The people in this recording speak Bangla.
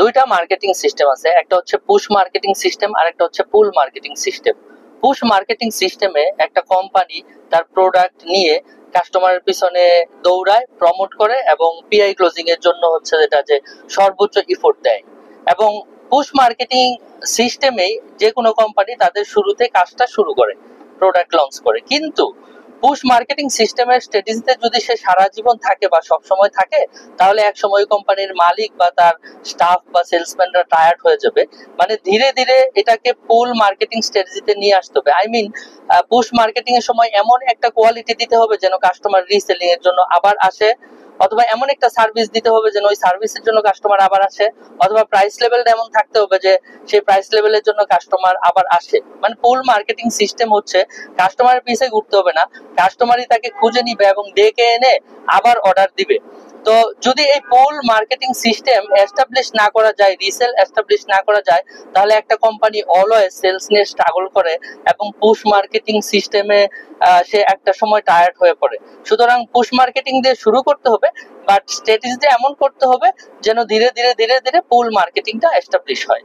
দুইটা মার্কেটিং সিস্টেম আছে, একটা হচ্ছে পুশ মার্কেটিং সিস্টেম আর একটা হচ্ছে পুল মার্কেটিং সিস্টেম। পুশ মার্কেটিং সিস্টেমে একটা কোম্পানি তার প্রোডাক্ট নিয়ে কাস্টমারের পিছনে দৌড়ায়, প্রমোট করে এবং পিআই ক্লোজিং এর জন্য হচ্ছে যেটা যে সর্বোচ্চ এফোর্ট দেয়। এবং পুশ মার্কেটিং সিস্টেমেই যে কোনো কোম্পানি তাদের শুরুতে কাজটা শুরু করে, প্রোডাক্ট লঞ্চ করে। কিন্তু পুশ মার্কেটিং সিস্টেমের স্ট্র্যাটেজিতে যদি সে সারা জীবন থাকে বা সব সময় থাকে, তাহলে এক সময় কোম্পানির মালিক বা তার স্টাফ বা সেলসম্যানরা টায়ার্ড হয়ে যাবে। মানে ধীরে ধীরে এটাকে পুল মার্কেটিং স্ট্র্যাটেজিতে নিয়ে আসতে হবে। আই মিন পুশ মার্কেটিং এর সময় এমন একটা কোয়ালিটি দিতে হবে যেন কাস্টমার রিসেলিং এর জন্য আবার আসে, অথবা এমন একটা সার্ভিস দিতে হবে যেন ওই সার্ভিসের জন্য কাস্টমার আবার আসে, অথবা প্রাইস লেভেলটা এমন থাকতে হবে যে সেই প্রাইস লেভেলের জন্য কাস্টমার আবার আসে। মানে পুল মার্কেটিং সিস্টেম হচ্ছে কাস্টমারের পিছে ঘুরতে হবে না, কাস্টমারই তাকে খুঁজে নিবে এবং ডেকে এনে আবার অর্ডার দিবে। তো যদি এই পুল মার্কেটিং সিস্টেম এস্টাবলিশ না করা যায়, রিসেল এস্টাবলিশ না করা যায়, তাহলে একটা কোম্পানি অলওয়েজ সেলস নিয়ে স্ট্রাগল করে এবং পুশ মার্কেটিং সিস্টেমে সে একটা সময় টায়ার্ড হয়ে পড়ে। সুতরাং পুশ মার্কেটিং দিয়ে শুরু করতে হবে, বাট স্ট্র্যাটেজিটা এমন করতে হবে যেন ধীরে ধীরে ধীরে ধীরে পুল মার্কেটিংটা এস্টাবলিশ হয়।